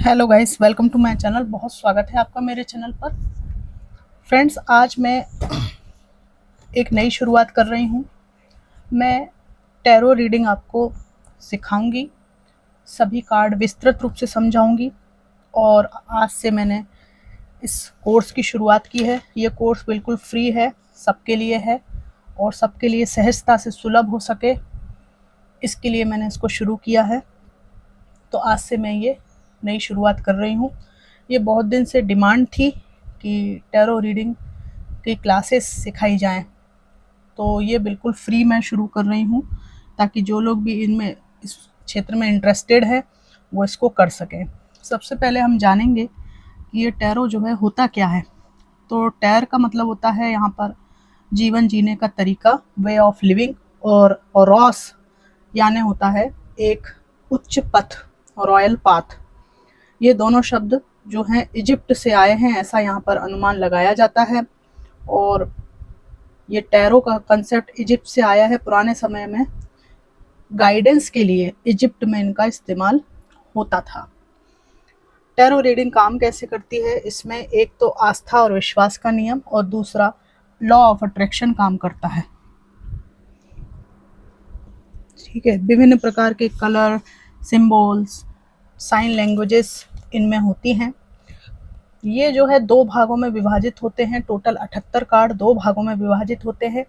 Hello guys, welcome to my channel. बहुत स्वागत है आपका मेरे चैनल पर। फ्रेंड्स, आज मैं एक नई शुरुआत कर रही हूँ। मैं टैरो रीडिंग आपको सिखाऊंगी, सभी कार्ड विस्तृत रूप से समझाऊंगी। और आज से मैंने इस कोर्स की शुरुआत की है। ये कोर्स बिल्कुल फ्री है, सबके लिए है और सबके लिए सहजता से सुलभ हो सके, इसके लिए मैंने इसको शुरू किया है। तो आज से मैं ये नई शुरुआत कर रही हूँ। ये बहुत दिन से डिमांड थी कि टैरो रीडिंग की क्लासेस सिखाई जाएं, तो ये बिल्कुल फ्री मैं शुरू कर रही हूँ ताकि जो लोग भी इनमें इस क्षेत्र में इंटरेस्टेड है वो इसको कर सकें। सबसे पहले हम जानेंगे कि ये टैरो जो है होता क्या है। तो टैर का मतलब होता है यहाँ पर जीवन जीने का तरीका, वे ऑफ लिविंग। और रॉस यानी होता है एक उच्च पथ, रॉयल पाथ। ये दोनों शब्द जो हैं इजिप्ट से आए हैं, ऐसा यहाँ पर अनुमान लगाया जाता है। और ये टैरो का कंसेप्ट इजिप्ट से आया है। पुराने समय में गाइडेंस के लिए इजिप्ट में इनका इस्तेमाल होता था। टैरो रीडिंग काम कैसे करती है, इसमें एक तो आस्था और विश्वास का नियम और दूसरा लॉ ऑफ अट्रैक्शन काम करता है। ठीक है, विभिन्न प्रकार के कलर, सिंबल्स, साइन लैंग्वेजेस इनमें होती हैं। ये जो है दो भागों में विभाजित होते हैं। टोटल 78 कार्ड दो भागों में विभाजित होते हैं,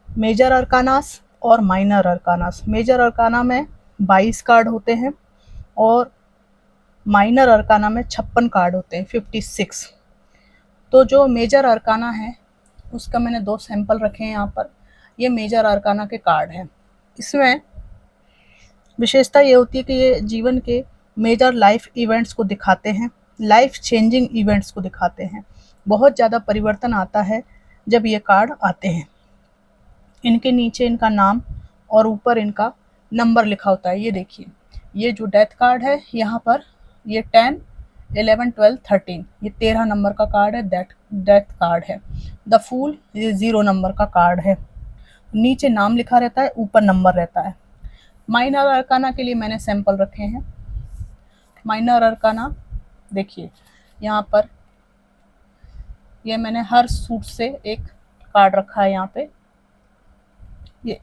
मेजर अरकानास और माइनर अरकानास। मेजर अरकाना में 22 कार्ड होते हैं और माइनर अरकाना में 56 कार्ड होते हैं, 56। तो जो मेजर अरकाना है उसका मैंने 2 सैंपल रखे हैं यहाँ पर। ये मेजर अरकाना के कार्ड हैं। इसमें विशेषता ये होती है कि ये जीवन के मेजर लाइफ इवेंट्स को दिखाते हैं, लाइफ चेंजिंग इवेंट्स को दिखाते हैं। बहुत ज़्यादा परिवर्तन आता है जब ये कार्ड आते हैं। इनके नीचे इनका नाम और ऊपर इनका नंबर लिखा होता है। ये देखिए, ये जो डेथ कार्ड है यहाँ पर ये 10, 11, 12, 13, ये 13 नंबर का कार्ड है, डेथ कार्ड है। द फूल ये 0 नंबर का कार्ड है। नीचे नाम लिखा रहता है, ऊपर नंबर रहता है। माइनर अरकाना के लिए मैंने सैंपल रखे हैं। माइनर अरकाना देखिए, यहाँ पर ये मैंने हर सूट से एक कार्ड रखा है। यहाँ पे ये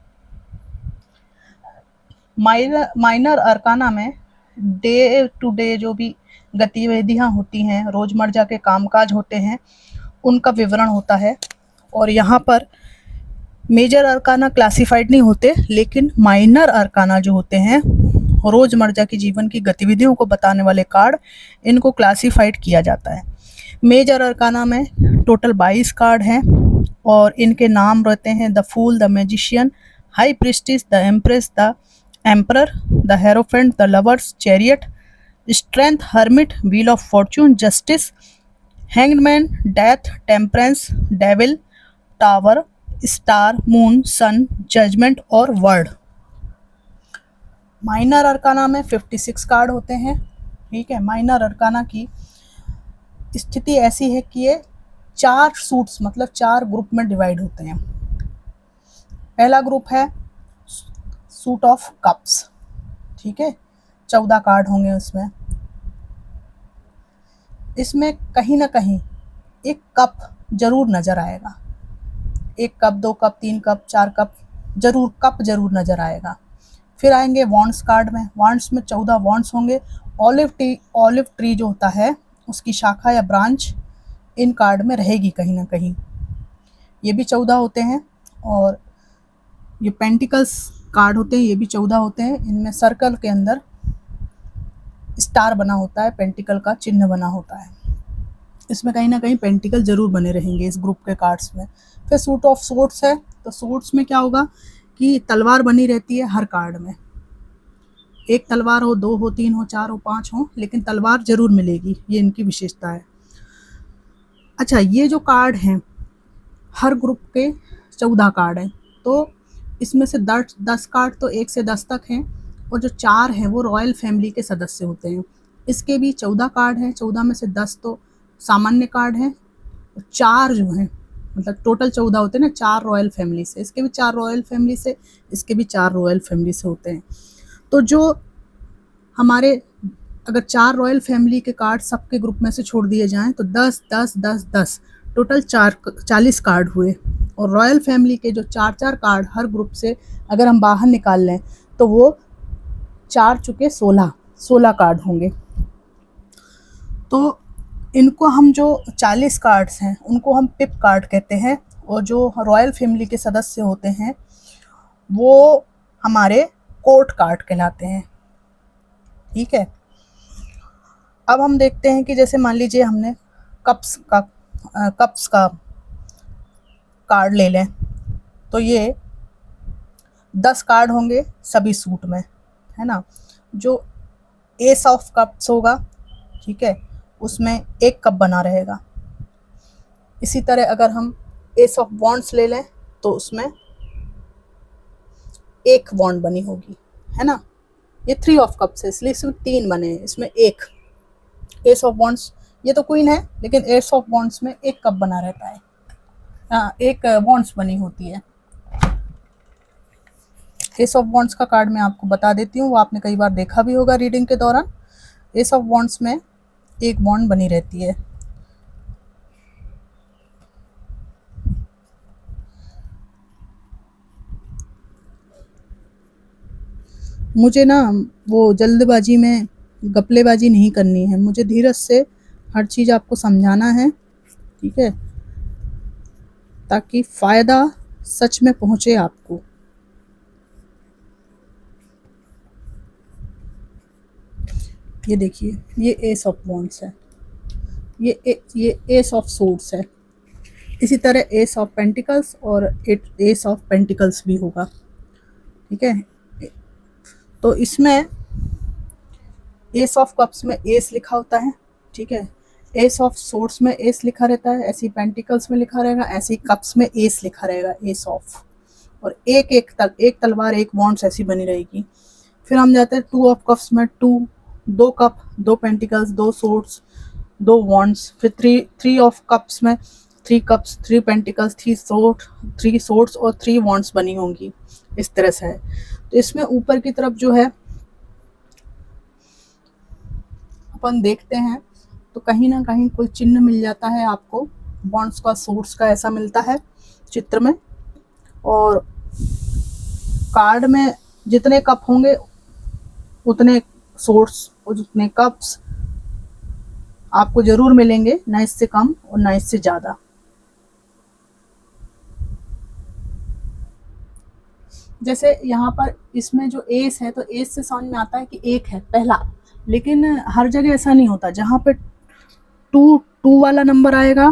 माइनर अरकाना में डे टू डे जो भी गतिविधियाँ होती हैं, रोजमर्रा के कामकाज होते हैं, उनका विवरण होता है। और यहाँ पर मेजर अरकाना क्लासिफाइड नहीं होते, लेकिन माइनर अरकाना जो होते हैं रोजमर्रा की जीवन की गतिविधियों को बताने वाले कार्ड, इनको क्लासिफाइड किया जाता है। मेजर अरकाना में टोटल 22 कार्ड हैं और इनके नाम रहते हैं the fool, the magician, high priestess, the empress, the emperor, the hierophant, the lovers, chariot, strength, hermit, wheel of fortune, justice, hangman, death, temperance, devil, tower, star, moon, sun, judgement और world. Minor arcana में 56 card होते हैं। ठीक है, minor arcana की स्थिति ऐसी है कि ये 4 सूट्स मतलब 4 ग्रुप में डिवाइड होते हैं। पहला ग्रुप है सूट ऑफ कप्स। ठीक है, 14 कार्ड होंगे उसमें। इसमें कहीं ना कहीं एक कप जरूर नजर आएगा। 1 कप, 2 कप, 3 कप, 4 कप, जरूर कप जरूर नजर आएगा। फिर आएंगे वॉन्ड्स कार्ड में। वॉन्ड्स में 14 वॉन्ड्स होंगे। ऑलिव ट्री जो होता है उसकी शाखा या ब्रांच इन कार्ड में रहेगी कहीं ना कहीं, ये भी 14 होते हैं। और ये पेंटिकल्स कार्ड होते हैं, ये भी 14 होते हैं। इनमें सर्कल के अंदर स्टार बना होता है, पेंटिकल का चिन्ह बना होता है। इसमें कहीं ना कहीं पेंटिकल जरूर बने रहेंगे इस ग्रुप के कार्ड्स में। फिर सूट ऑफ सोर्ड्स है, तो सोर्ड्स में क्या होगा कि तलवार बनी रहती है हर कार्ड में। 1 तलवार हो, 2 हो, 3 हो, 4 हो, 5 हो, लेकिन तलवार जरूर मिलेगी, ये इनकी विशेषता है। अच्छा, ये जो कार्ड हैं हर ग्रुप के 14 कार्ड हैं, तो इसमें से 10 कार्ड तो 1 से 10 तक हैं और जो 4 हैं वो रॉयल फैमिली के सदस्य होते हैं। इसके भी 14 कार्ड हैं, 14 में से 10 तो सामान्य कार्ड हैं, 4 जो हैं मतलब टोटल 14 होते हैं ना, 4 रॉयल फैमिली से, इसके भी 4 रॉयल फैमिली से, इसके भी 4 रॉयल फैमिली से होते हैं। तो जो हमारे अगर 4 रॉयल फैमिली के कार्ड सबके ग्रुप में से छोड़ दिए जाएं तो 10 10 10 10 टोटल 40 कार्ड हुए। और रॉयल फैमिली के जो 4 कार्ड हर ग्रुप से अगर हम बाहर निकाल लें तो वो 4 चुके 16 कार्ड होंगे। तो इनको हम जो 40 कार्ड्स हैं उनको हम पिप कार्ड कहते हैं, और जो रॉयल फैमिली के सदस्य होते हैं वो हमारे कोर्ट कार्ड कहलाते हैं। ठीक है, अब हम देखते हैं कि जैसे मान लीजिए हमने कप्स का कार्ड ले लें तो ये 10 कार्ड होंगे सभी सूट में, है ना। जो एस ऑफ कप्स होगा, ठीक है, उसमें एक कप बना रहेगा। इसी तरह अगर हम एस ऑफ वॉन्ड्स ले लें तो उसमें एक वॉन्ड बनी होगी, है ना। ये 3 ऑफ कप्स है इसलिए इसमें 3 बने हैं, इसमें एक एस ऑफ वॉन्ड्स, ये तो क्वीन है लेकिन एस ऑफ वॉन्ड्स में एक कप बना रहता है, एक वॉन्ड्स बनी होती है। एस ऑफ वॉन्ड्स का कार्ड मैं आपको बता देती हूँ, वो आपने कई बार देखा भी होगा रीडिंग के दौरान। एस ऑफ वॉन्ड्स में एक वॉन्ड बनी रहती है। मुझे ना वो जल्दबाजी में गपलेबाजी नहीं करनी है, मुझे धीरज से हर चीज़ आपको समझाना है, ठीक है, ताकि फ़ायदा सच में पहुँचे आपको। ये देखिए, ये एस ऑफ वॉन्ड्स है, ये एस ऑफ सोर्ड्स है। इसी तरह एस ऑफ पेंटिकल्स और एस ऑफ पेंटिकल्स भी होगा, ठीक है। तो इसमें एस ऑफ कप्स में एस लिखा होता है, ठीक है। एस ऑफ सोर्ड्स में एस लिखा रहता है, ऐसी पेंटिकल्स में लिखा रहेगा, ऐसी कप्स में एस लिखा रहेगा, एस ऑफ। और एक तलवार एक वॉन्ड्स ऐसी बनी रहेगी। फिर हम जाते हैं 2 ऑफ कप्स में, 2 कप, 2 पेंटिकल्स, 2 सोर्ड्स, 2 वॉन्ड्स। फिर 3 ऑफ कप्स में 3 कप्स, 3 पेंटिकल्स, 3 सोर्ड्स और 3 वॉन्ड्स बनी होंगी, इस तरह से है। तो इसमें ऊपर की तरफ जो है अपन देखते हैं तो कहीं ना कहीं कोई चिन्ह मिल जाता है आपको, वॉन्ड्स का, सोर्ड्स का, ऐसा मिलता है चित्र में। और कार्ड में जितने कप होंगे उतने सोर्ड्स और उतने कप्स आपको जरूर मिलेंगे, ना इससे कम और ना इससे ज़्यादा। जैसे यहाँ पर इसमें जो एस है तो एस से समझ में आता है कि एक है पहला, लेकिन हर जगह ऐसा नहीं होता। जहाँ पे टू वाला नंबर आएगा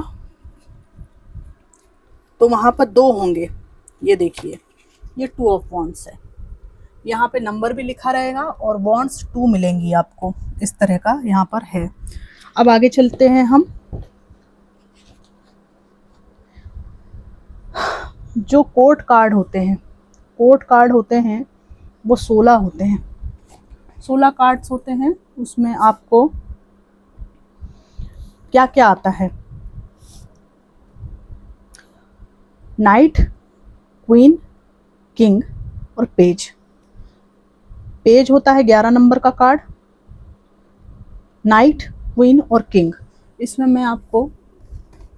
तो वहाँ पर 2 होंगे। ये देखिए, ये 2 ऑफ वॉन्ड्स है, यहाँ पे नंबर भी लिखा रहेगा और वॉन्ड्स 2 मिलेंगी आपको, इस तरह का यहाँ पर है। अब आगे चलते हैं हम। जो कोर्ट कार्ड होते हैं वो 16 होते हैं, 16 कार्ड्स होते हैं। उसमें आपको क्या क्या आता है? नाइट, क्वीन, किंग और पेज। पेज होता है 11 नंबर का कार्ड, नाइट, क्वीन और किंग। इसमें मैं आपको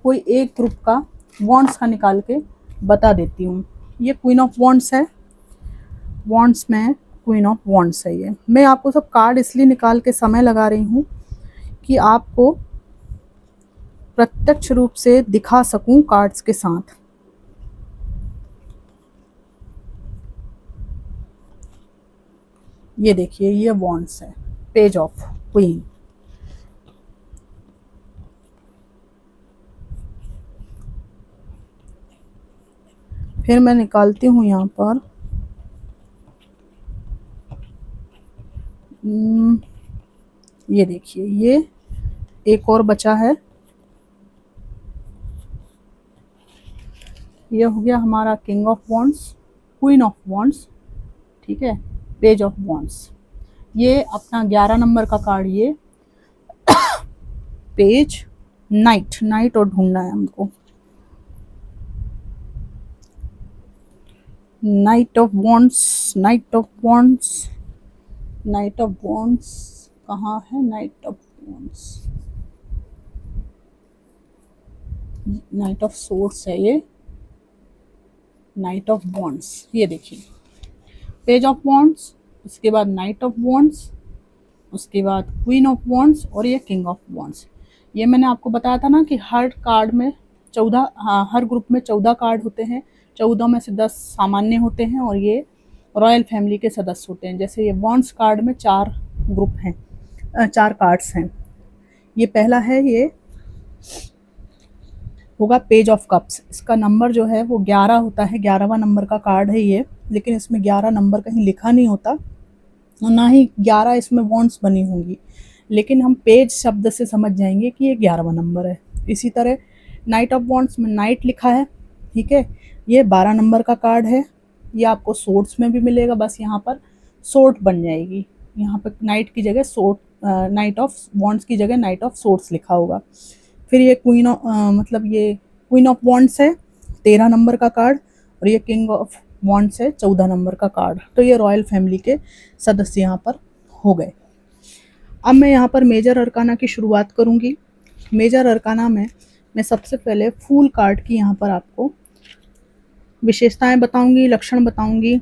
कोई एक ग्रुप का वॉन्ड्स का निकाल के बता देती हूँ। ये क्वीन ऑफ वॉन्ड्स है, वॉन्ड्स में क्वीन ऑफ वॉन्ड्स है। ये मैं आपको सब कार्ड इसलिए निकाल के समय लगा रही हूँ कि आपको प्रत्यक्ष रूप से दिखा सकूं कार्ड्स के साथ। ये देखिए, ये वॉन्ड्स है, पेज ऑफ क्वीन। फिर मैं निकालती हूँ यहाँ पर ये देखिए, ये एक और बचा है, ये हो गया हमारा king of wands, queen of wands, ठीक है, पेज ऑफ वॉन्ड्स। ये अपना 11 नंबर का कार्ड, ये पेज, नाइट और ढूंढना है हमको, night of wands, night of wands, night of wands, कहाँ है night of wands, night of source है ये, नाइट ऑफ वॉन्ड्स, ये देखिए पेज ऑफ वॉन्ड्स, उसके बाद नाइट ऑफ वॉन्ड्स, उसके बाद क्वीन ऑफ वॉन्ड्स और ये किंग ऑफ वॉन्ड्स। ये मैंने आपको बताया था ना कि हर कार्ड में 14, हाँ हर ग्रुप में 14 कार्ड होते हैं, 14 में से 10 सामान्य होते हैं और ये रॉयल फैमिली के सदस्य होते हैं। जैसे ये वॉन्ड्स कार्ड में 4 ग्रुप हैं, 4 कार्ड्स हैं। ये पहला है, ये होगा पेज ऑफ कप्स, इसका नंबर जो है वो 11 होता है, 11वां नंबर का कार्ड है ये, लेकिन इसमें 11 नंबर कहीं लिखा नहीं होता और ना ही 11 इसमें वॉन्ड्स बनी होंगी, लेकिन हम पेज शब्द से समझ जाएंगे कि ये 11वां नंबर है। इसी तरह नाइट ऑफ वॉन्ड्स में नाइट लिखा है, ठीक है, ये 12 नंबर का कार्ड है। ये आपको सोर्ड्स में भी मिलेगा, बस यहाँ पर सोर्ड बन जाएगी, यहाँ पर नाइट की जगह सोर्ड, नाइट ऑफ वॉन्ड्स की जगह नाइट ऑफ सोर्ड्स लिखा होगा। फिर ये क्वीन ऑफ मतलब ये क्वीन ऑफ वॉन्ड्स है 13 नंबर का कार्ड और ये किंग ऑफ वॉन्ड्स है 14 नंबर का कार्ड। तो ये रॉयल फैमिली के सदस्य यहाँ पर हो गए। अब मैं यहाँ पर मेजर अरकाना की शुरुआत करूँगी। मेजर अरकाना में मैं सबसे पहले फूल कार्ड की यहाँ पर आपको विशेषताएं बताऊंगी, लक्षण बताऊंगी,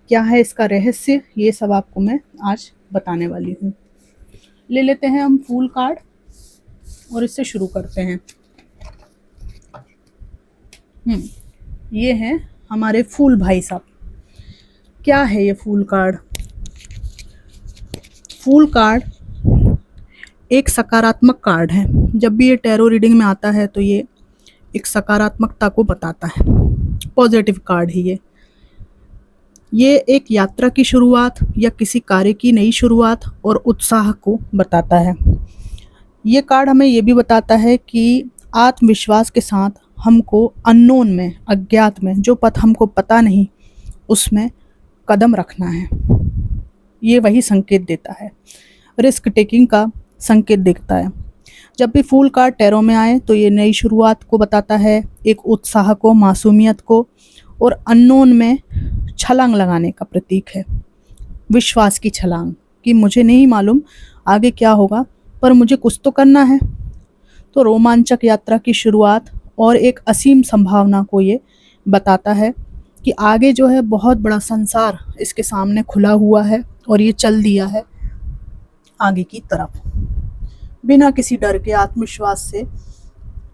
क्या है इसका रहस्य, ये सब आपको मैं आज बताने वाली हूँ। ले लेते हैं हम फूल कार्ड और इससे शुरू करते हैं। ये हैं हमारे फूल भाई साहब। क्या है ये फूल कार्ड? फूल कार्ड एक सकारात्मक कार्ड है। जब भी ये टैरो रीडिंग में आता है तो ये एक सकारात्मकता को बताता है, पॉजिटिव कार्ड है ये एक यात्रा की शुरुआत या किसी कार्य की नई शुरुआत और उत्साह को बताता है। ये कार्ड हमें ये भी बताता है कि आत्मविश्वास के साथ हमको अननोन में, अज्ञात में, जो पथ हमको पता नहीं उसमें कदम रखना है। ये वही संकेत देता है, रिस्क टेकिंग का संकेत देता है। जब भी फूल कार्ड टैरो में आए तो ये नई शुरुआत को बताता है, एक उत्साह को, मासूमियत को और अननोन में छलांग लगाने का प्रतीक है। विश्वास की छलांग कि मुझे नहीं मालूम आगे क्या होगा पर मुझे कुछ तो करना है। तो रोमांचक यात्रा की शुरुआत और एक असीम संभावना को ये बताता है कि आगे जो है बहुत बड़ा संसार इसके सामने खुला हुआ है और ये चल दिया है आगे की तरफ, बिना किसी डर के आत्मविश्वास से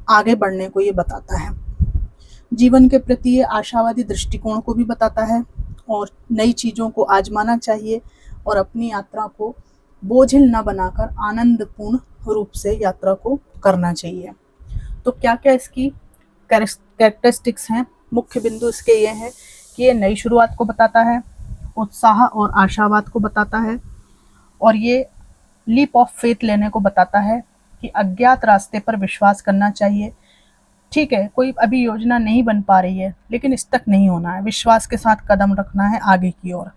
आगे बढ़ने को ये बताता है। जीवन के प्रति ये आशावादी दृष्टिकोण को भी बताता है और नई चीज़ों को आजमाना चाहिए और अपनी यात्रा को बोझिल न बनाकर आनंदपूर्ण रूप से यात्रा को करना चाहिए। तो क्या क्या इसकी कैरेक्टरिस्टिक्स हैं? मुख्य बिंदु इसके ये हैं कि ये नई शुरुआत को बताता है, उत्साह और आशावाद को बताता है और ये लीप ऑफ फेथ लेने को बताता है कि अज्ञात रास्ते पर विश्वास करना चाहिए। ठीक है, कोई अभी योजना नहीं बन पा रही है लेकिन इस तक नहीं होना है, विश्वास के साथ कदम रखना है आगे की ओर।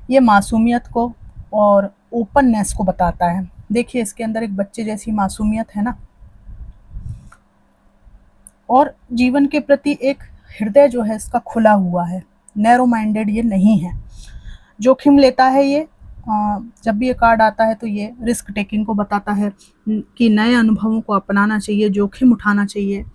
ये मासूमियत को और ओपननेस को बताता है। देखिए इसके अंदर एक बच्चे जैसी मासूमियत है ना, और जीवन के प्रति एक हृदय जो है इसका खुला हुआ है, नैरो माइंडेड ये नहीं है। जोखिम लेता है ये, जब भी ये कार्ड आता है तो ये रिस्क टेकिंग को बताता है कि नए अनुभवों को अपनाना चाहिए, जोखिम उठाना चाहिए,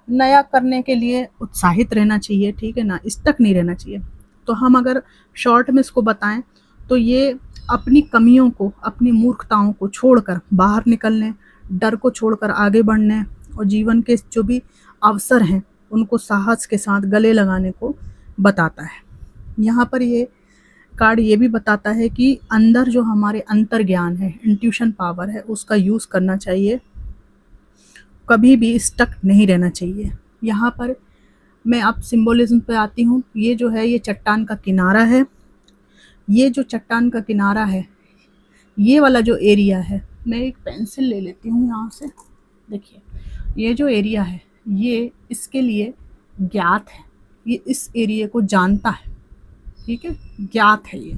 नया करने के लिए उत्साहित रहना चाहिए, ठीक है ना, स्टक नहीं रहना चाहिए। तो हम अगर शॉर्ट में इसको बताएं तो ये अपनी कमियों को, अपनी मूर्खताओं को छोड़कर बाहर निकलने, डर को छोड़कर आगे बढ़ने और जीवन के जो भी अवसर हैं उनको साहस के साथ गले लगाने को बताता है। यहाँ पर ये कार्ड ये भी बताता है कि अंदर जो हमारे अंतर ज्ञान है, इंट्यूशन पावर है, उसका यूज़ करना चाहिए, कभी भी स्टक नहीं रहना चाहिए। यहाँ पर मैं अब सिंबोलिज्म पे आती हूँ। ये जो है ये चट्टान का किनारा है। ये जो चट्टान का किनारा है, ये वाला जो एरिया है, मैं एक पेंसिल ले लेती हूँ यहाँ से। देखिए ये जो एरिया है ये इसके लिए ज्ञात है, ये इस एरिया को जानता है, ठीक है, ज्ञात है ये।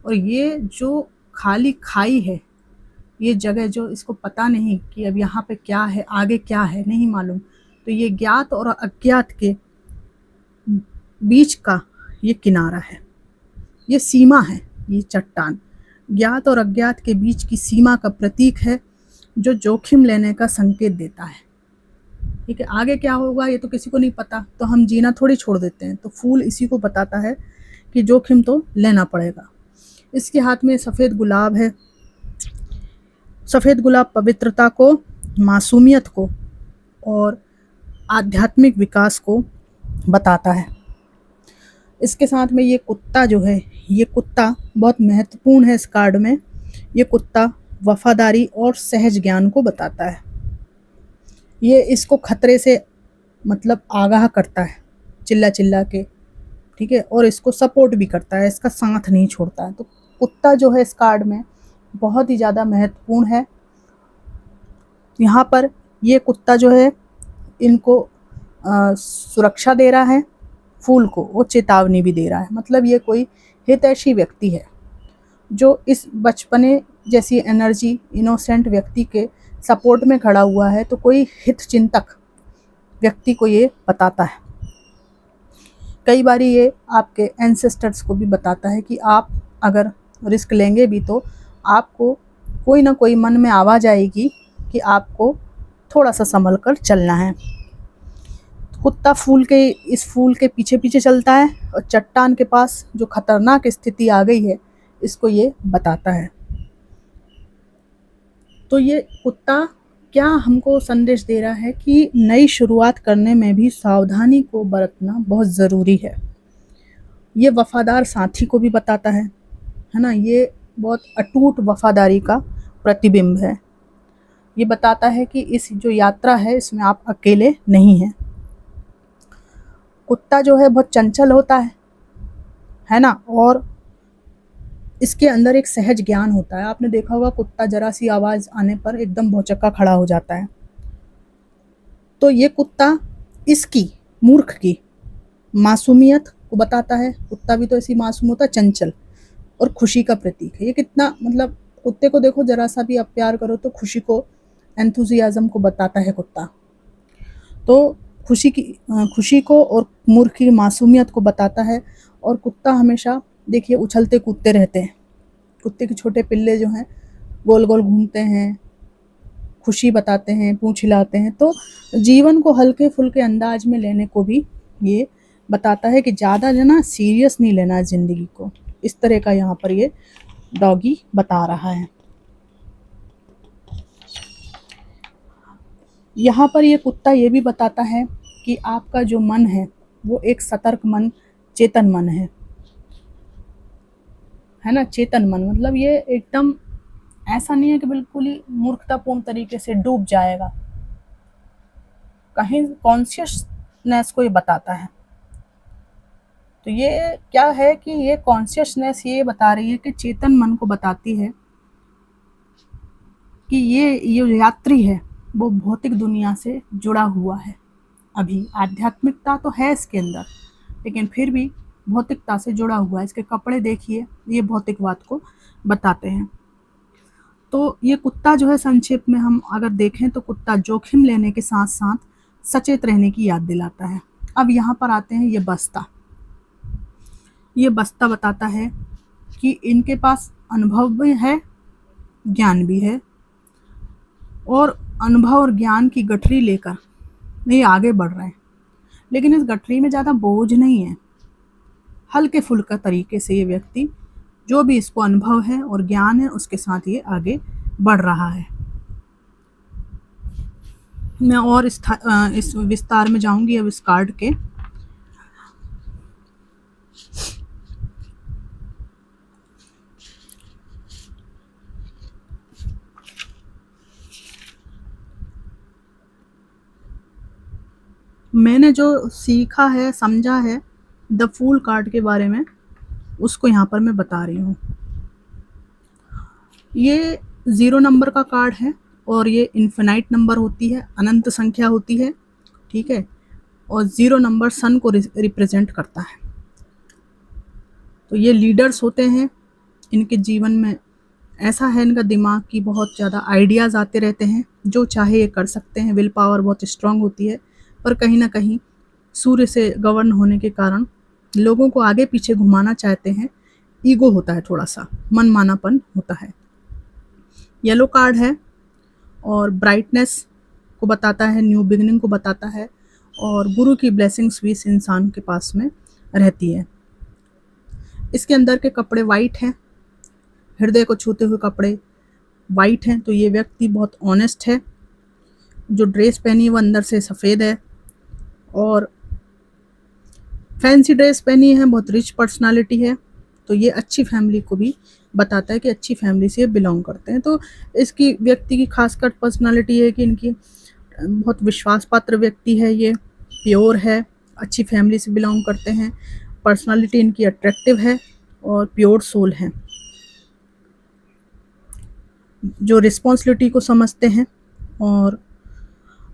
और ये जो खाली खाई है, ये जगह जो इसको पता नहीं कि अब यहाँ पे क्या है, आगे क्या है, नहीं मालूम, तो ये ज्ञात और अज्ञात के बीच का ये किनारा है, ये सीमा है, ये चट्टान। ज्ञात और अज्ञात के बीच की सीमा का प्रतीक है, जो जोखिम लेने का संकेत देता है। ठीक है, आगे क्या होगा ये तो किसी को नहीं पता, तो हम जीना थोड़ी छोड़ देते हैं। तो फूल इसी को बताता है कि जोखिम तो लेना पड़ेगा। इसके हाथ में सफ़ेद गुलाब है। सफ़ेद गुलाब पवित्रता को, मासूमियत को और आध्यात्मिक विकास को बताता है। इसके साथ में ये कुत्ता जो है, ये कुत्ता बहुत महत्वपूर्ण है इस कार्ड में। ये कुत्ता वफादारी और सहज ज्ञान को बताता है। ये इसको खतरे से मतलब आगाह करता है चिल्ला चिल्ला के, ठीक है, और इसको सपोर्ट भी करता है, इसका साथ नहीं छोड़ता है। तो कुत्ता जो है इस कार्ड में बहुत ही ज़्यादा महत्वपूर्ण है। यहाँ पर ये कुत्ता जो है इनको सुरक्षा दे रहा है, फूल को वो चेतावनी भी दे रहा है। मतलब ये कोई हितैषी व्यक्ति है जो इस बचपने जैसी एनर्जी इनोसेंट व्यक्ति के सपोर्ट में खड़ा हुआ है। तो कोई हित चिंतक व्यक्ति को ये बताता है। कई बार ये आपके एंसेस्टर्स को भी बताता है कि आप अगर रिस्क लेंगे भी तो आपको कोई ना कोई मन में आवाज़ आएगी कि आपको थोड़ा सा संभल कर चलना है। कुत्ता इस फूल के पीछे पीछे चलता है और चट्टान के पास जो खतरनाक स्थिति आ गई है इसको ये बताता है। तो ये कुत्ता क्या हमको संदेश दे रहा है कि नई शुरुआत करने में भी सावधानी को बरतना बहुत ज़रूरी है। ये वफ़ादार साथी को भी बताता है ना। ये बहुत अटूट वफ़ादारी का प्रतिबिंब है। ये बताता है कि इस जो यात्रा है इसमें आप अकेले नहीं हैं। कुत्ता जो है बहुत चंचल होता है ना, और इसके अंदर एक सहज ज्ञान होता है। आपने देखा होगा कुत्ता जरा सी आवाज़ आने पर एकदम भौचक्का खड़ा हो जाता है। तो ये कुत्ता इसकी मूर्ख की मासूमियत को बताता है। कुत्ता भी तो ऐसी मासूम होता है, चंचल और खुशी का प्रतीक है। ये कितना मतलब कुत्ते को देखो जरा सा भी आप प्यार करो तो खुशी को, एंथुजियाज्म को बताता है कुत्ता। तो खुशी को और मूर्ख की मासूमियत को बताता है। और कुत्ता हमेशा देखिए उछलते कूदते रहते हैं। कुत्ते के छोटे पिल्ले जो हैं गोल गोल घूमते हैं, खुशी बताते हैं, पूंछ हिलाते हैं। तो जीवन को हल्के फुल्के अंदाज में लेने को भी ये बताता है कि ज़्यादा जो ना सीरियस नहीं लेना है ज़िंदगी को। इस तरह का यहाँ पर ये डॉगी बता रहा है। यहाँ पर ये कुत्ता ये भी बताता है कि आपका जो मन है वो एक सतर्क मन, चेतन मन है ना। चेतन मन मतलब ये एकदम ऐसा नहीं है कि बिल्कुल ही मूर्खतापूर्ण तरीके से डूब जाएगा। कहीं कॉन्शियसनेस को ये बताता है। तो ये क्या है कि ये कॉन्शियसनेस ये बता रही है कि चेतन मन को बताती है कि ये यात्री है वो भौतिक दुनिया से जुड़ा हुआ है। अभी आध्यात्मिकता तो है इसके अंदर, लेकिन फिर भी भौतिकता से जुड़ा हुआ है। इसके कपड़े देखिए, ये भौतिकवाद को बताते हैं। तो ये कुत्ता जो है संक्षेप में हम अगर देखें तो कुत्ता जोखिम लेने के साथ साथ सचेत रहने की याद दिलाता है। अब यहाँ पर आते हैं ये बस्ता। ये बस्ता बताता है कि इनके पास अनुभव भी है, ज्ञान भी है, और अनुभव और ज्ञान की गठरी लेकर ये आगे बढ़ रहे हैं। लेकिन इस गठरी में ज़्यादा बोझ नहीं है। हल्के फुल्के तरीके से ये व्यक्ति जो भी इसको अनुभव है और ज्ञान है उसके साथ ये आगे बढ़ रहा है। मैं और इस विस्तार में जाऊंगी अब इस कार्ड के। मैंने जो सीखा है, समझा है द फूल कार्ड के बारे में, उसको यहाँ पर मैं बता रही हूँ। ये 0 नंबर का कार्ड है और ये इन्फिनाइट नंबर होती है, अनंत संख्या होती है, ठीक है। और 0 नंबर सन को रिप्रेजेंट करता है। तो ये लीडर्स होते हैं, इनके जीवन में ऐसा है इनका दिमाग की बहुत ज़्यादा आइडियाज़ आते रहते हैं, जो चाहे ये कर सकते हैं। विल पावर बहुत स्ट्रांग होती है, पर कहीं ना कहीं सूर्य से गवर्न होने के कारण लोगों को आगे पीछे घुमाना चाहते हैं, ईगो होता है, थोड़ा सा मनमानापन होता है। येलो कार्ड है और ब्राइटनेस को बताता है, न्यू बिगिनिंग को बताता है, और गुरु की ब्लेसिंग्स भी इस इंसान के पास में रहती है। इसके अंदर के कपड़े वाइट हैं, हृदय को छूते हुए कपड़े वाइट हैं, तो ये व्यक्ति बहुत ऑनेस्ट है। जो ड्रेस पहनी है वो अंदर से सफ़ेद है और फैंसी ड्रेस पहनी है, बहुत रिच पर्सनालिटी है, तो ये अच्छी फैमिली को भी बताता है कि अच्छी फैमिली से ये बिलोंग करते हैं। तो इसकी व्यक्ति की खासकर पर्सनालिटी है कि इनकी बहुत विश्वास पात्र व्यक्ति है, ये प्योर है, अच्छी फैमिली से बिलोंग करते हैं, पर्सनालिटी इनकी अट्रैक्टिव है और प्योर सोल है, जो रिस्पॉन्सिबिलिटी को समझते हैं। और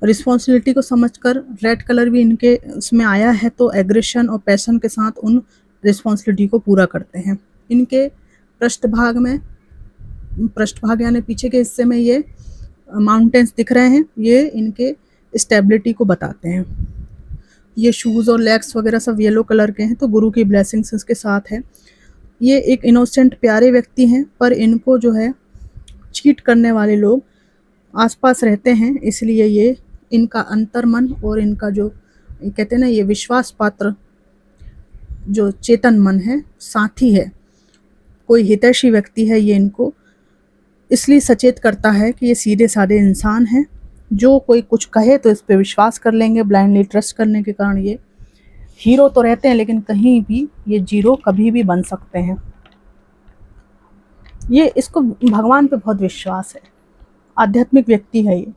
रिस्पॉन्सिबिलिटी को समझकर रेड कलर भी इनके उसमें आया है, तो एग्रेशन और पैशन के साथ उन रिस्पॉन्सिबिलिटी को पूरा करते हैं। इनके पृष्ठभाग यानी पीछे के हिस्से में ये माउंटेन्स दिख रहे हैं, ये इनके स्टेबिलिटी को बताते हैं। ये शूज़ और लेग्स वगैरह सब येलो कलर के हैं, तो गुरु की ब्लेसिंग्स इसके साथ है। ये एक इनोसेंट प्यारे व्यक्ति हैं, पर इनको जो है चीट करने वाले लोग आसपास रहते हैं, इसलिए ये इनका अंतर्मन और इनका जो कहते हैं ना, ये विश्वास पात्र जो चेतन मन है, साथी है, कोई हितैषी व्यक्ति है, ये इनको इसलिए सचेत करता है कि ये सीधे साधे इंसान हैं, जो कोई कुछ कहे तो इस पे विश्वास कर लेंगे। ब्लाइंडली ट्रस्ट करने के कारण ये हीरो तो रहते हैं, लेकिन कहीं भी ये जीरो कभी भी बन सकते हैं। ये इसको भगवान पे बहुत विश्वास है, आध्यात्मिक व्यक्ति है ये।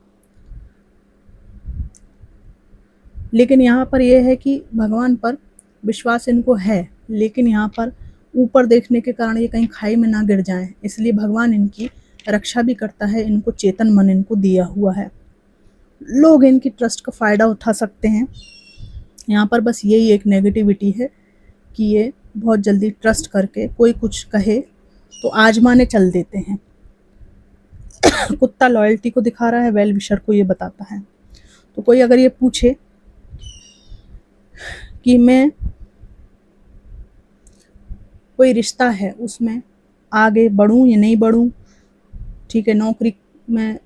लेकिन यहाँ पर यह है कि भगवान पर विश्वास इनको है, लेकिन यहाँ पर ऊपर देखने के कारण ये कहीं खाई में ना गिर जाएं, इसलिए भगवान इनकी रक्षा भी करता है, इनको चेतन मन इनको दिया हुआ है। लोग इनकी ट्रस्ट का फ़ायदा उठा सकते हैं। यहाँ पर बस यही एक नेगेटिविटी है कि ये बहुत जल्दी ट्रस्ट करके कोई कुछ कहे तो आजमाने चल देते हैं। कुत्ता लॉयल्टी को दिखा रहा है, वेल विशर को ये बताता है। तो कोई अगर ये पूछे कि मैं कोई रिश्ता है उसमें आगे बढ़ूं या नहीं बढ़ूं, ठीक है, नौकरी में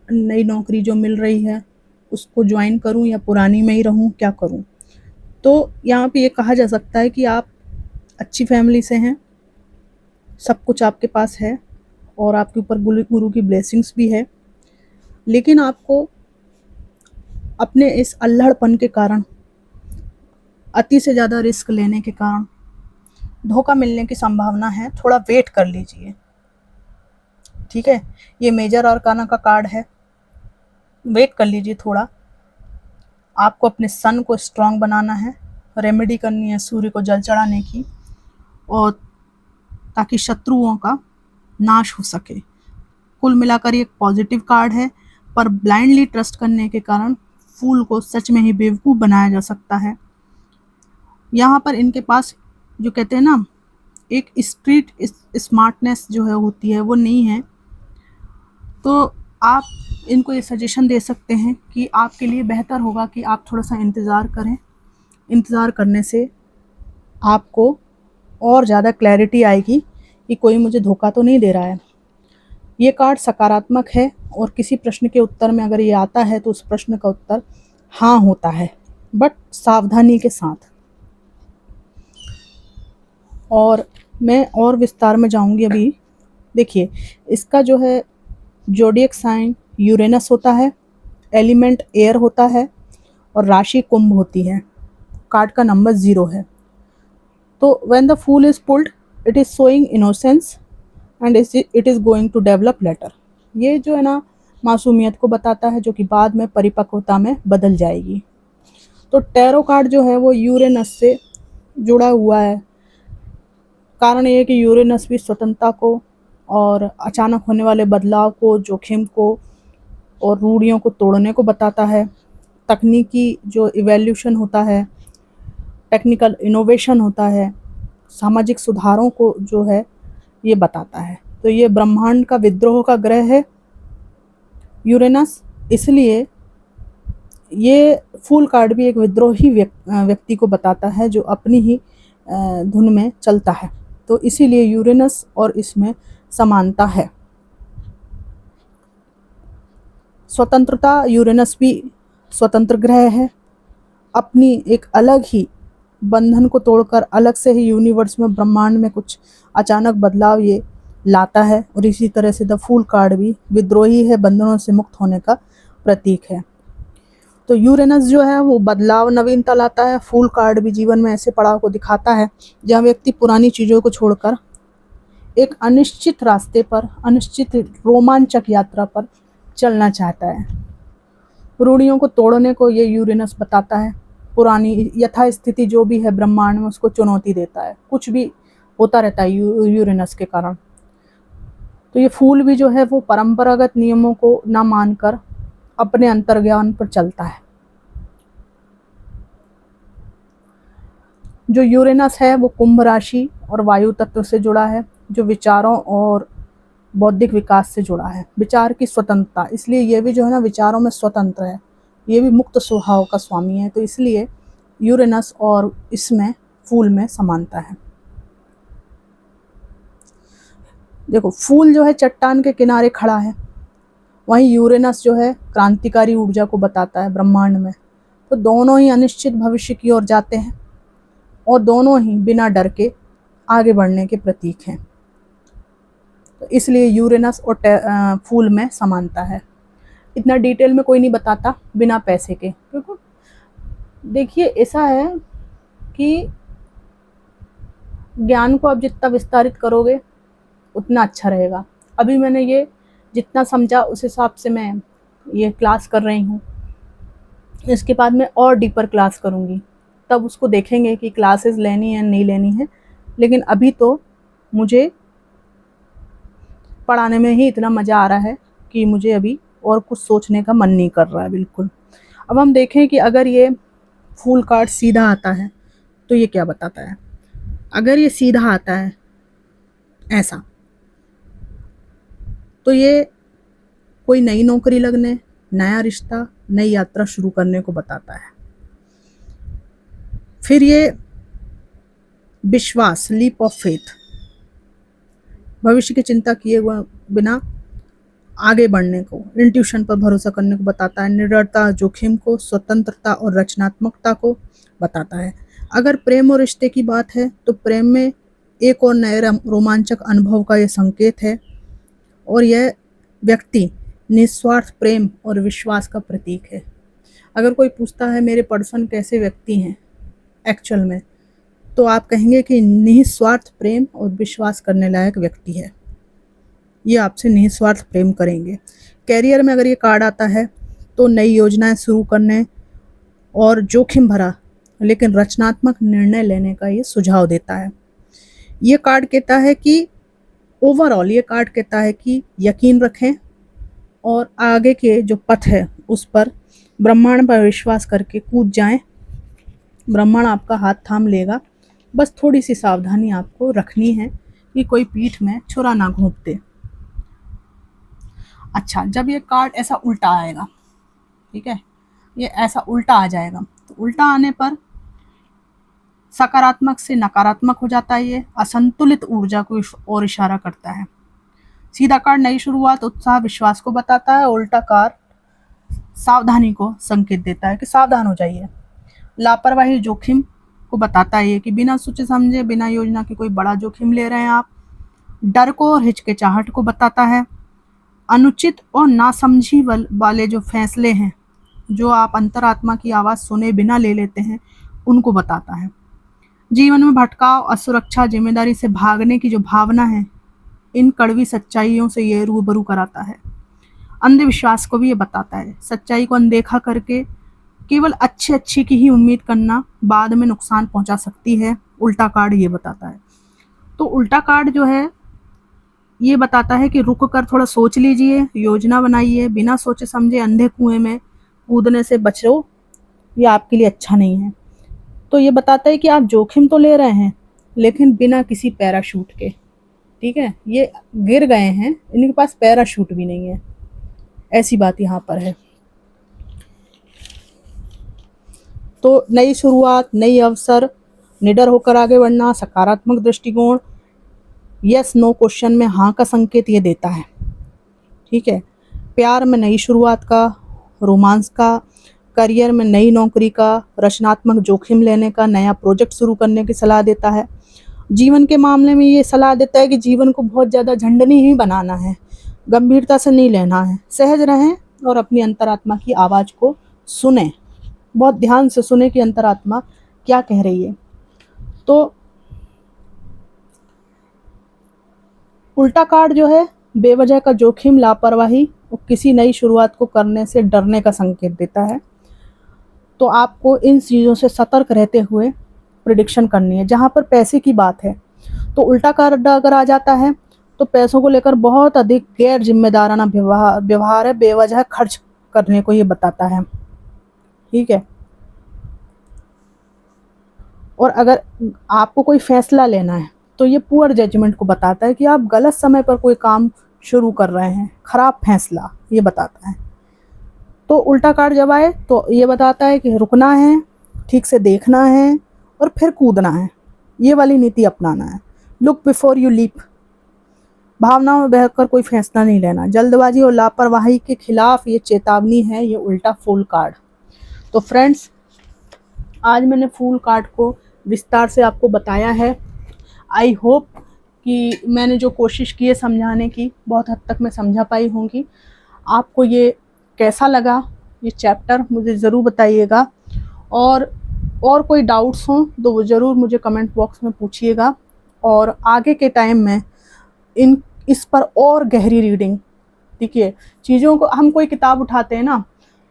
नई नौकरी जो मिल रही है उसको ज्वाइन करूं या पुरानी में ही रहूं, क्या करूं, तो यहाँ पे ये कहा जा सकता है कि आप अच्छी फैमिली से हैं, सब कुछ आपके पास है और आपके ऊपर गुरु की ब्लेसिंग्स भी है, लेकिन आपको अपने इस अल्हड़पन के कारण, अति से ज़्यादा रिस्क लेने के कारण धोखा मिलने की संभावना है। थोड़ा वेट कर लीजिए, ठीक है। ये मेजर आर्काना का कार्ड है, वेट कर लीजिए थोड़ा। आपको अपने सन को स्ट्रांग बनाना है, रेमेडी करनी है सूर्य को जल चढ़ाने की, और ताकि शत्रुओं का नाश हो सके। कुल मिलाकर ये एक पॉजिटिव कार्ड है, पर ब्लाइंडली ट्रस्ट करने के कारण फूल को सच में ही बेवकूफ़ बनाया जा सकता है। यहाँ पर इनके पास जो कहते हैं ना, एक स्ट्रीट स्मार्टनेस जो है होती है, वो नहीं है। तो आप इनको ये सजेशन दे सकते हैं कि आपके लिए बेहतर होगा कि आप थोड़ा सा इंतज़ार करें। इंतज़ार करने से आपको और ज़्यादा क्लैरिटी आएगी कि कोई मुझे धोखा तो नहीं दे रहा है। ये कार्ड सकारात्मक है, और किसी प्रश्न के उत्तर में अगर ये आता है तो उस प्रश्न का उत्तर हाँ होता है, बट सावधानी के साथ। और मैं और विस्तार में जाऊंगी अभी। देखिए, इसका जो है जोडियक साइन यूरेनस होता है, एलिमेंट एयर होता है, और राशि कुंभ होती है। कार्ड का नंबर 0 है। तो when the fool is pulled it is showing innocence and it is going to develop later. ये जो है ना, मासूमियत को बताता है, जो कि बाद में परिपक्वता में बदल जाएगी। तो टैरो कार्ड जो है वो यूरेनस से जुड़ा हुआ है। कारण ये है कि यूरेनस भी स्वतंत्रता को और अचानक होने वाले बदलाव को, जोखिम को और रूढ़ियों को तोड़ने को बताता है। तकनीकी जो इवोल्यूशन होता है, टेक्निकल इनोवेशन होता है, सामाजिक सुधारों को जो है ये बताता है। तो ये ब्रह्मांड का विद्रोह का ग्रह है यूरेनस, इसलिए ये फूल कार्ड भी एक विद्रोही व्यक्ति को बताता है, जो अपनी ही धुन में चलता है। तो इसीलिए यूरेनस और इसमें समानता है। स्वतंत्रता, यूरेनस भी स्वतंत्र ग्रह है, अपनी एक अलग ही बंधन को तोड़कर अलग से ही यूनिवर्स में, ब्रह्मांड में कुछ अचानक बदलाव ये लाता है। और इसी तरह से द फूल कार्ड भी विद्रोही है, बंधनों से मुक्त होने का प्रतीक है। तो यूरेनस जो है वो बदलाव, नवीनता लाता है। फूल कार्ड भी जीवन में ऐसे पड़ाव को दिखाता है जहाँ व्यक्ति पुरानी चीज़ों को छोड़कर एक अनिश्चित रास्ते पर, अनिश्चित रोमांचक यात्रा पर चलना चाहता है। रूढ़ियों को तोड़ने को ये यूरेनस बताता है। पुरानी यथास्थिति जो भी है ब्रह्मांड में उसको चुनौती देता है। कुछ भी होता रहता है यूरेनस के कारण। तो ये फूल भी जो है वो परंपरागत नियमों को ना मानकर अपने अंतर्ज्ञान पर चलता है। जो यूरेनस है वो कुंभ राशि और वायु तत्व से जुड़ा है, जो विचारों और बौद्धिक विकास से जुड़ा है। विचार की स्वतंत्रता, इसलिए ये भी जो है ना विचारों में स्वतंत्र है, ये भी मुक्त स्वभाव का स्वामी है। तो इसलिए यूरेनस और इसमें फूल में समानता है। देखो, फूल जो है चट्टान के किनारे खड़ा है, वहीं यूरेनस जो है क्रांतिकारी ऊर्जा को बताता है ब्रह्मांड में। तो दोनों ही अनिश्चित भविष्य की ओर जाते हैं और दोनों ही बिना डर के आगे बढ़ने के प्रतीक हैं। तो इसलिए यूरेनस और फूल में समानता है। इतना डिटेल में कोई नहीं बताता बिना पैसे के, क्योंकि देखिए ऐसा है कि ज्ञान को आप जितना विस्तारित करोगे उतना अच्छा रहेगा। अभी मैंने ये जितना समझा उस हिसाब से मैं ये क्लास कर रही हूँ। इसके बाद मैं और डीपर क्लास करूँगी, तब उसको देखेंगे कि क्लासेस लेनी है नहीं लेनी है। लेकिन अभी तो मुझे पढ़ाने में ही इतना मज़ा आ रहा है कि मुझे अभी और कुछ सोचने का मन नहीं कर रहा है बिल्कुल। अब हम देखें कि अगर ये फूल कार्ड सीधा आता है तो ये क्या बताता है। अगर ये सीधा आता है ऐसा, तो ये कोई नई नौकरी लगने, नया रिश्ता, नई यात्रा शुरू करने को बताता है। फिर ये विश्वास, लीप ऑफ फेथ, भविष्य की चिंता किए बिना आगे बढ़ने को, इंट्यूशन पर भरोसा करने को बताता है। निडरता, जोखिम को, स्वतंत्रता और रचनात्मकता को बताता है। अगर प्रेम और रिश्ते की बात है तो प्रेम में एक और नए रोमांचक अनुभव का यह संकेत है और यह व्यक्ति निस्वार्थ प्रेम और विश्वास का प्रतीक है। अगर कोई पूछता है मेरे पर्सन कैसे व्यक्ति हैं एक्चुअल में, तो आप कहेंगे कि निस्वार्थ प्रेम और विश्वास करने लायक व्यक्ति है। ये आपसे निस्वार्थ प्रेम करेंगे। कैरियर में अगर ये कार्ड आता है तो नई योजनाएं शुरू करने और जोखिम भरा लेकिन रचनात्मक निर्णय लेने का ये सुझाव देता है। ये कार्ड कहता है कि ओवरऑल ये कार्ड कहता है कि यकीन रखें और आगे के जो पथ है उस पर ब्रह्मांड पर विश्वास करके कूद जाएं। ब्रह्मांड आपका हाथ थाम लेगा, बस थोड़ी सी सावधानी आपको रखनी है कि कोई पीठ में छुरा ना घोंप दे। अच्छा, जब ये कार्ड ऐसा उल्टा आएगा, ठीक है, ये ऐसा उल्टा आ जाएगा, तो उल्टा आने पर सकारात्मक से नकारात्मक हो जाता है। ये असंतुलित ऊर्जा को और इशारा करता है। सीधा कार्ड नई शुरुआत, उत्साह, विश्वास को बताता है। उल्टा कार्ड सावधानी को संकेत देता है कि सावधान हो जाइए। लापरवाही, जोखिम को बताता है कि बिना सोचे समझे, बिना योजना के कोई बड़ा जोखिम ले रहे हैं आप। डर को और हिचकिचाहट को बताता है। अनुचित और नासमझी वाले जो फैसले हैं, जो आप अंतरात्मा की आवाज़ सुने बिना ले लेते हैं, उनको बताता है। जीवन में भटकाव, असुरक्षा, जिम्मेदारी से भागने की जो भावना है, इन कड़वी सच्चाइयों से ये रूबरू कराता है। अंधविश्वास को भी ये बताता है। सच्चाई को अनदेखा करके केवल अच्छी की ही उम्मीद करना बाद में नुकसान पहुंचा सकती है। उल्टा कार्ड ये बताता है। तो उल्टा कार्ड जो है ये बताता है कि रुक कर थोड़ा सोच लीजिए, योजना बनाइए, बिना सोचे समझे अंधे कुएं में कूदने से बचो, ये आपके लिए अच्छा नहीं है। तो ये बताता है कि आप जोखिम तो ले रहे हैं लेकिन बिना किसी पैराशूट के, ठीक है, ये गिर गए हैं, इनके पास पैराशूट भी नहीं है, ऐसी बात यहाँ पर है। तो नई शुरुआत, नई अवसर, निडर होकर आगे बढ़ना, सकारात्मक दृष्टिकोण, यस नो क्वेश्चन में हाँ का संकेत ये देता है। ठीक है, प्यार में नई शुरुआत का, रोमांस का, करियर में नई नौकरी का, रचनात्मक जोखिम लेने का, नया प्रोजेक्ट शुरू करने की सलाह देता है। जीवन के मामले में ये सलाह देता है कि जीवन को बहुत ज़्यादा झंड नहीं बनाना है, गंभीरता से नहीं लेना है, सहज रहें और अपनी अंतरात्मा की आवाज़ को सुने, बहुत ध्यान से सुने कि अंतरात्मा क्या कह रही है। तो उल्टा कार्ड जो है बेवजह का जोखिम, लापरवाही और किसी नई शुरुआत को करने से डरने का संकेत देता है। तो आपको इन चीज़ों से सतर्क रहते हुए प्रिडिक्शन करनी है। जहाँ पर पैसे की बात है तो उल्टा कार्ड अगर आ जाता है तो पैसों को लेकर बहुत अधिक गैर जिम्मेदाराना व्यवहार है, बेवजह खर्च करने को ये बताता है। ठीक है, और अगर आपको कोई फैसला लेना है तो ये पुअर जजमेंट को बताता है कि आप गलत समय पर कोई काम शुरू कर रहे हैं, खराब फैसला ये बताता है। तो उल्टा कार्ड जब आए तो ये बताता है कि रुकना है, ठीक से देखना है और फिर कूदना है, ये वाली नीति अपनाना है। लुक बिफोर यू लीप, भावनाओं में बहकर कोई फैसला नहीं लेना। जल्दबाजी और लापरवाही के खिलाफ ये चेतावनी है, ये उल्टा फूल कार्ड। तो फ्रेंड्स, आज मैंने फूल कार्ड को विस्तार से आपको बताया है। आई होप कि मैंने जो कोशिश की है समझाने की, बहुत हद तक मैं समझा पाई होंगी। आपको ये कैसा लगा ये चैप्टर मुझे ज़रूर बताइएगा, और कोई डाउट्स हों तो वो ज़रूर मुझे कमेंट बॉक्स में पूछिएगा। और आगे के टाइम में इस पर और गहरी रीडिंग, देखिए चीज़ों को हम कोई किताब उठाते हैं ना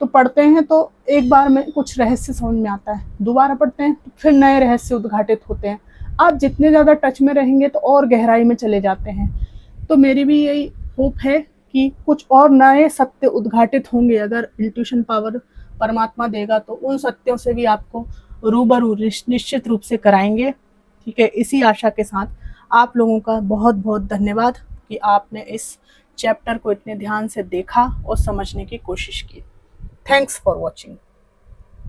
तो पढ़ते हैं तो एक बार में कुछ रहस्य समझ में आता है, दोबारा पढ़ते हैं तो फिर नए रहस्य उद्घाटित होते हैं। आप जितने ज़्यादा टच में रहेंगे तो और गहराई में चले जाते हैं। तो मेरी भी यही होप है कि कुछ और नए सत्य उद्घाटित होंगे। अगर इंट्यूशन पावर परमात्मा देगा तो उन सत्यों से भी आपको रूबरू निश्चित रूप से कराएंगे। ठीक है, इसी आशा के साथ आप लोगों का बहुत बहुत धन्यवाद कि आपने इस चैप्टर को इतने ध्यान से देखा और समझने की कोशिश की। Thanks for watching.